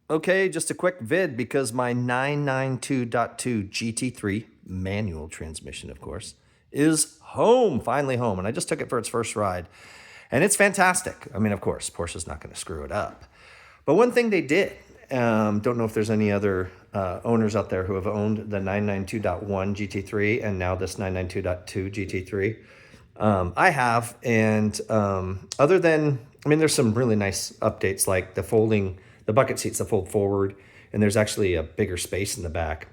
Okay, just a quick vid because my 992.2 GT3 manual transmission, of course, is home, finally home. And I just took it for its first ride. And it's fantastic. I mean, of course, Porsche's not going to screw it up. But one thing they did, don't know if there's any other owners out there who have owned the 992.1 GT3 and now this 992.2 GT3. I have, and other than, I mean, there's some really nice updates like the bucket seats that fold forward, and there's actually a bigger space in the back.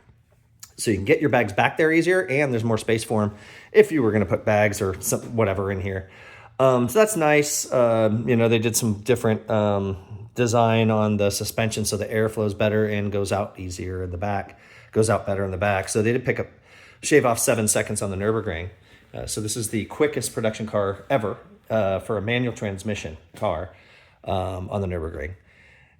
So you can get your bags back there easier, and there's more space for them if you were going to put bags or whatever in here. So that's nice. They did some different design on the suspension so the air flows better and goes out easier in the back, goes out better in the back. So they did shave off 7 seconds on the Nürburgring. So this is the quickest production car ever for a manual transmission car on the Nürburgring.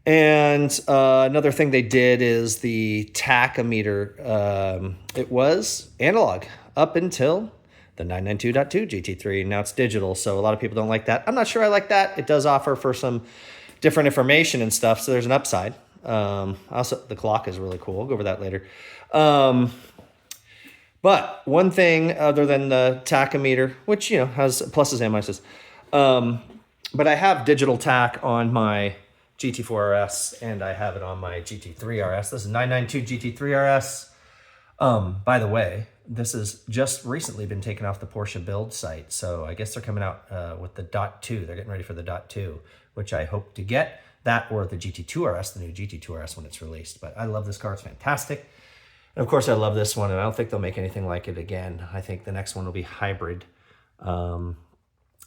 And another thing they did is the tachometer. It was analog up until the 992.2 GT3. Now it's digital, so a lot of people don't like that. I'm not sure I like that. It does offer for some different information and stuff, so there's an upside. Also, the clock is really cool. We'll go over that later. But one thing other than the tachometer, which, has pluses and minuses, but I have digital tach on my GT4 RS, and I have it on my GT3 RS. This is 992 GT3 RS. By the way, this has just recently been taken off the Porsche build site, so I guess they're coming out with the .2. They're getting ready for the .2, which I hope to get. That or the GT2 RS, the new GT2 RS when it's released. But I love this car. It's fantastic. And of course, I love this one, and I don't think they'll make anything like it again. I think the next one will be hybrid. And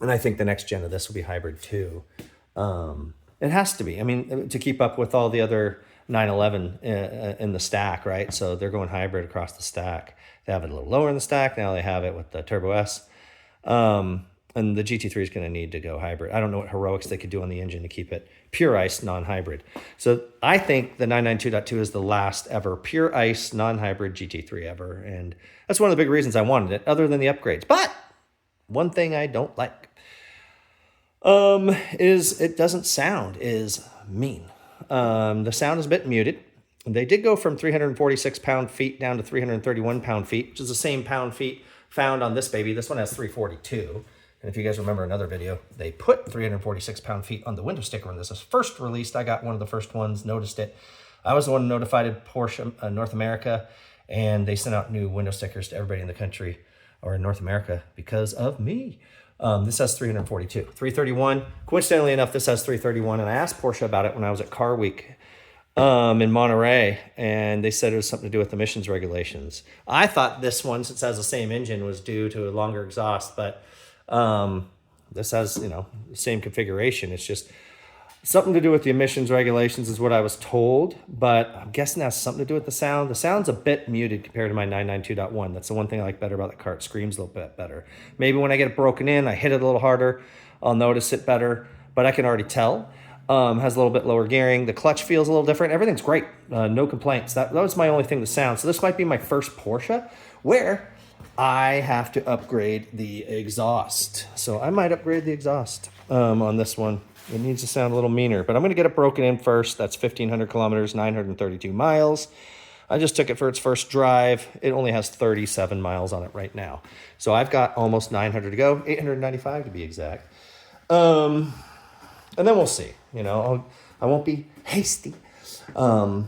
I think the next gen of this will be hybrid too. It has to be. I mean, to keep up with all the other 911 in the stack, right? So they're going hybrid across the stack. They have it a little lower in the stack. Now they have it with the Turbo S. And the GT3 is going to need to go hybrid. I don't know what heroics they could do on the engine to keep it pure ice, non-hybrid. So I think the 992.2 is the last ever pure ice, non-hybrid GT3 ever. And that's one of the big reasons I wanted it, other than the upgrades. But one thing I don't like is it doesn't sound as mean. The sound is a bit muted. They did go from 346 pound-feet down to 331 pound-feet, which is the same pound-feet found on this baby. This one has 342. And if you guys remember another video, they put 346 pound-feet on the window sticker when this was first released. I got one of the first ones, noticed it. I was the one who notified Porsche North America, and they sent out new window stickers to everybody in the country or in North America because of me. This has 342. 331. Coincidentally enough, this has 331, and I asked Porsche about it when I was at Car Week in Monterey, and they said it was something to do with emissions regulations. I thought this one, since it has the same engine, was due to a longer exhaust, but this has, the same configuration. It's just something to do with the emissions regulations is what I was told, but I'm guessing that's something to do with the sound. The sound's a bit muted compared to my 992.1. That's the one thing I like better about the car. It screams a little bit better. Maybe when I get it broken in, I hit it a little harder, I'll notice it better, but I can already tell. Has a little bit lower gearing. The clutch feels a little different. Everything's great. No complaints. That was my only thing, the sound. So this might be my first Porsche where I have to upgrade the exhaust. So I might upgrade the exhaust on this one. It needs to sound a little meaner, but I'm going to get it broken in first. That's 1,500 kilometers, 932 miles. I just took it for its first drive. It only has 37 miles on it right now. So I've got almost 900 to go, 895 to be exact. And then we'll see. I won't be hasty. Yeah,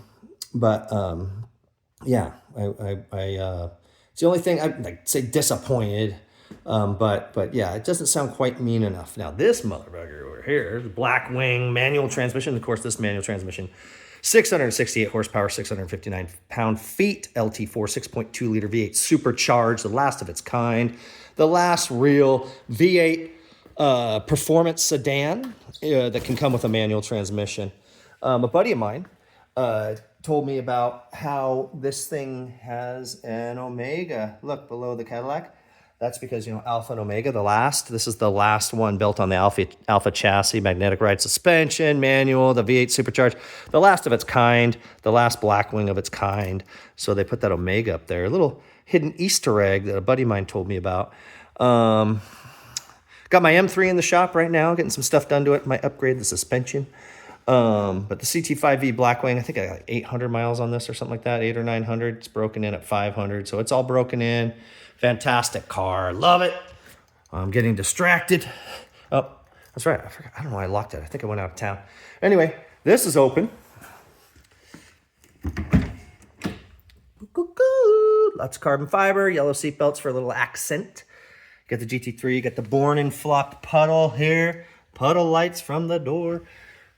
it's the only thing I'd say disappointed. But yeah, it doesn't sound quite mean enough. Now this motherfucker over here, the Blackwing manual transmission. Of course, this manual transmission, 668 horsepower, 659 pound-feet, LT4, 6.2 liter V8 supercharged, the last of its kind, the last real V8 performance sedan that can come with a manual transmission. A buddy of mine told me about how this thing has an Omega. Look below the Cadillac. That's because, Alpha and Omega, this is the last one built on the Alpha chassis, magnetic ride suspension, manual, the V8 supercharged, the last of its kind, the last Blackwing of its kind. So they put that Omega up there, a little hidden Easter egg that a buddy of mine told me about. Got my M3 in the shop right now, getting some stuff done to it, might upgrade the suspension. But the CT5V Blackwing, I think I got like 800 miles on this or something like that, 800 or 900. It's broken in at 500, so it's all broken in. Fantastic car, love it. I'm getting distracted. Oh, that's right, I forgot. I don't know why I locked it. I think I went out of town. Anyway, this is open. Lots of carbon fiber, yellow seat belts for a little accent. Got the GT3, got the Born and Flocked puddle here. Puddle lights from the door.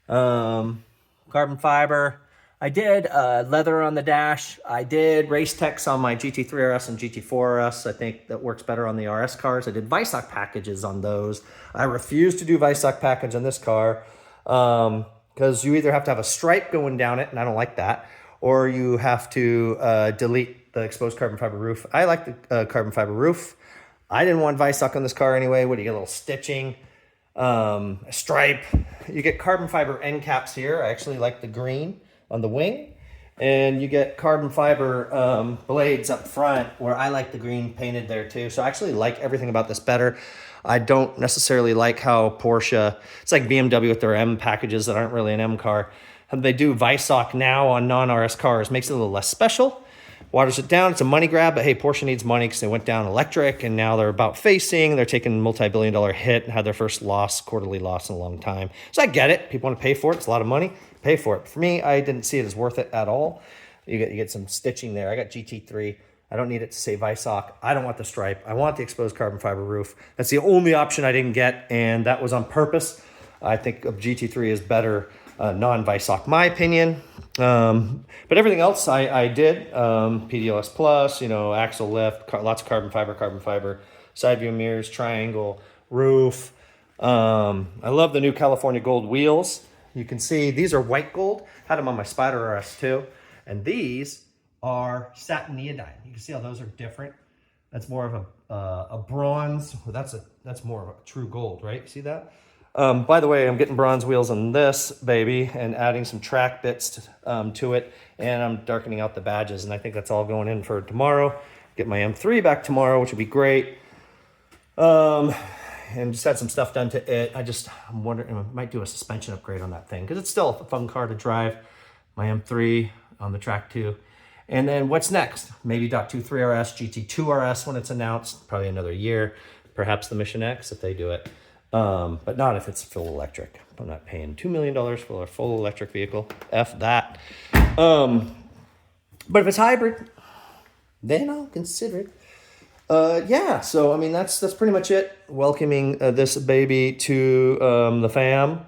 Carbon fiber. I did leather on the dash. I did race tex on my GT3 RS and GT4 RS. I think that works better on the RS cars. I did Visoc packages on those. I refuse to do Visoc package on this car because you either have to have a stripe going down it, and I don't like that, or you have to delete the exposed carbon fiber roof. I like the carbon fiber roof. I didn't want Visoc on this car anyway. What do you get? A little stitching, a stripe. You get carbon fiber end caps here. I actually like the green on the wing. And you get carbon fiber blades up front where I like the green painted there too. So I actually like everything about this better. I don't necessarily like how Porsche, it's like BMW with their M packages that aren't really an M car. And they do Visoc now on non-RS cars. Makes it a little less special. Waters it down. It's a money grab, but hey, Porsche needs money because they went down electric and now they're about facing. They're taking a multi-billion-dollar hit and had their first loss, quarterly loss in a long time. So I get it. People want to pay for it. It's a lot of money. Pay for it. For me, I didn't see it as worth it at all. You get some stitching there. I got GT3. I don't need it to say Visoc. I don't want the stripe. I want the exposed carbon fiber roof. That's the only option I didn't get, and that was on purpose. I think GT3 is better non-Visoc, my opinion. But everything else I did. PDLS Plus, axle lift, lots of carbon fiber, side view mirrors, triangle, roof. I love the new California Gold wheels. You can see these are white gold. Had them on my Spider RS too. And these are satin neodyne. You can see how those are different. That's more of a bronze. That's more of a true gold, right? See that? By the way, I'm getting bronze wheels on this baby and adding some track bits to it. And I'm darkening out the badges. And I think that's all going in for tomorrow. Get my M3 back tomorrow, which would be great. And just had some stuff done to it. I'm wondering, I might do a suspension upgrade on that thing because it's still a fun car to drive. My M3 on the track too. And then what's next? Maybe .23 RS, GT2 RS when it's announced. Probably another year. Perhaps the Mission X if they do it. But not if it's full electric. I'm not paying $2 million for a full electric vehicle. F that. But if it's hybrid, then I'll consider it. Yeah, so I mean that's pretty much it. Welcoming this baby to the fam.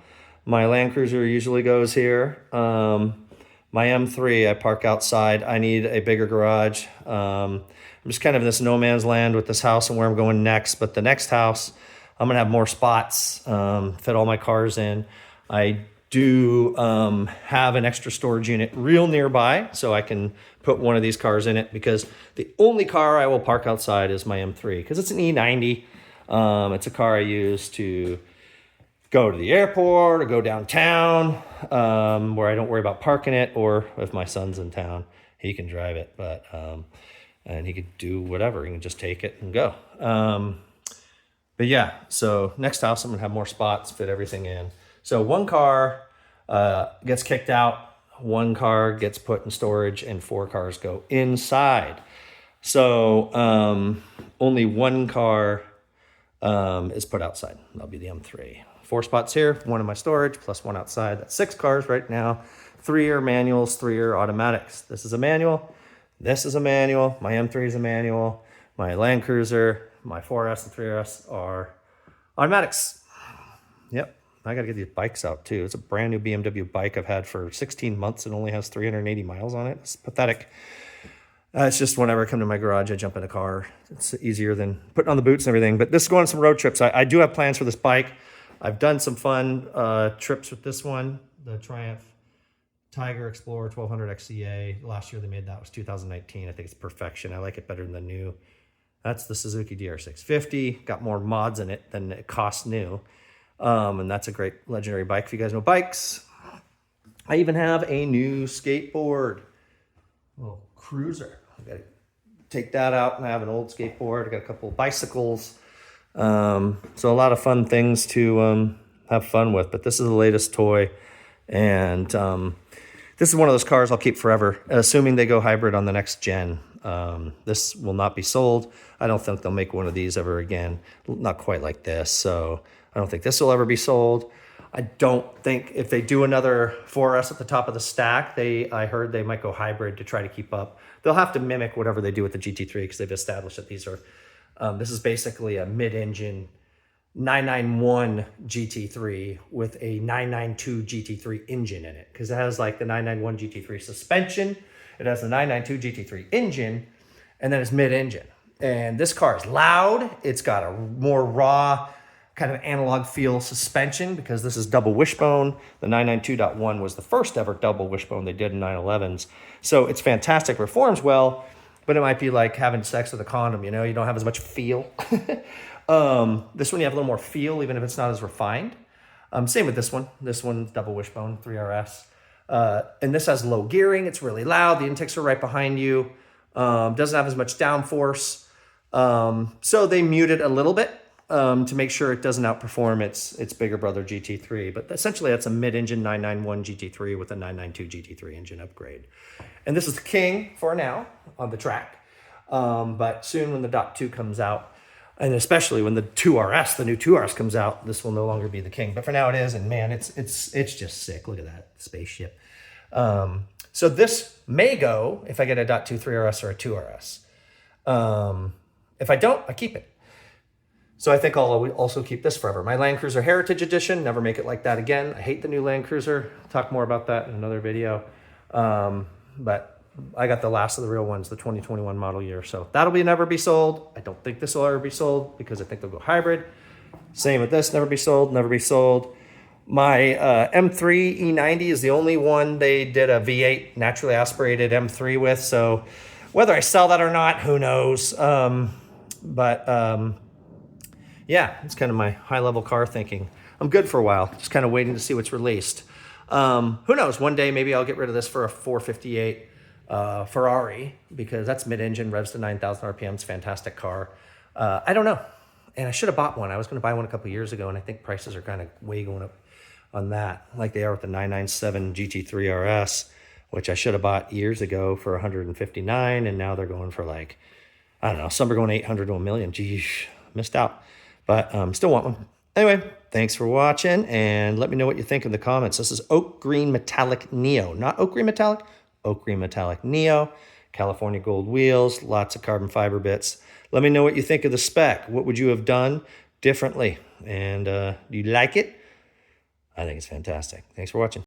My Land Cruiser usually goes here. My M3 I park outside. I need a bigger garage. I'm just kind of in this no man's land with this house and where I'm going next. But the next house, I'm gonna have more spots, fit all my cars in. I do have an extra storage unit real nearby so I can put one of these cars in it because the only car I will park outside is my M3 because it's an E90. It's a car I use to go to the airport or go downtown where I don't worry about parking it, or if my son's in town, he can drive it, but and he could do whatever. He can just take it and go. But yeah, so next house I'm gonna have more spots, fit everything in. So one car gets kicked out, one car gets put in storage, and 4 cars go inside. So only one car is put outside. That'll be the M3. 4 spots here, 1 in my storage, plus 1 outside. That's 6 cars right now. 3 are manuals, 3 are automatics. This is a manual. This is a manual. My M3 is a manual. My Land Cruiser, my 4S and 3S are automatics. Yep. I got to get these bikes out too. It's a brand new BMW bike I've had for 16 months and only has 380 miles on it. It's pathetic. It's just whenever I come to my garage, I jump in a car. It's easier than putting on the boots and everything. But this is going on some road trips. I do have plans for this bike. I've done some fun trips with this one, the Triumph Tiger Explorer 1200 XCA. Last year they made that was 2019. I think it's perfection. I like it better than the new. That's the Suzuki DR650. Got more mods in it than it costs new. And that's a great legendary bike if you guys know bikes. I even have a new skateboard. Little cruiser. I got to take that out and I have an old skateboard. I got a couple of bicycles. So a lot of fun things to have fun with. But this is the latest toy. And this is one of those cars I'll keep forever, assuming they go hybrid on the next gen. This will not be sold. I don't think they'll make one of these ever again. Not quite like this. So I don't think this will ever be sold. I don't think if they do another 4S at the top of the stack, I heard they might go hybrid to try to keep up. They'll have to mimic whatever they do with the GT3 because they've established that these are, this is basically a mid-engine 991 GT3 with a 992 GT3 engine in it, because it has like the 991 GT3 suspension, it has the 992 GT3 engine, and then it's mid-engine. And this car is loud. It's got a more raw kind of analog feel suspension because this is double wishbone. The 992.1 was the first ever double wishbone they did in 911s. So it's fantastic, performs well, but it might be like having sex with a condom, you know, you don't have as much feel. This one you have a little more feel, even if it's not as refined. Same with this one. This one's double wishbone, 3RS. And this has low gearing. It's really loud. The intakes are right behind you. Doesn't have as much downforce. So they mute it a little bit to make sure it doesn't outperform its bigger brother GT3. But essentially that's a mid-engine 991 GT3 with a 992 GT3 engine upgrade. And this is the king for now on the track. But soon when the .2 comes out, and especially when the 2RS, the new 2RS comes out, this will no longer be the king. But for now it is, and man, it's just sick. Look at that spaceship. So this may go if I get a .2 3RS or a 2RS. If I don't, I keep it. So I think I'll also keep this forever. My Land Cruiser Heritage Edition, never make it like that again. I hate the new Land Cruiser. Talk more about that in another video. But I got the last of the real ones, the 2021 model year. So that'll never be sold. I don't think this will ever be sold because I think they'll go hybrid. Same with this, never be sold, never be sold. My M3 E90 is the only one they did a V8 naturally aspirated M3 with. So whether I sell that or not, who knows? Yeah, it's kind of my high-level car thinking. I'm good for a while, just kind of waiting to see what's released. Who knows? One day maybe I'll get rid of this for a 458 Ferrari, because that's mid-engine, revs to 9,000 RPMs, fantastic car. I don't know. And I should have bought one. I was going to buy one a couple years ago, and I think prices are kind of way going up on that, like they are with the 997 GT3 RS, which I should have bought years ago for 159, and now they're going for like, I don't know, some are going 800 to a million. Geez, missed out. But still want one. Anyway, thanks for watching, and let me know what you think in the comments. This is Oak Green Metallic Neo, not Oak Green Metallic, Oak Green Metallic Neo, California gold wheels, lots of carbon fiber bits. Let me know what you think of the spec. What would you have done differently? And do you like it? I think it's fantastic. Thanks for watching.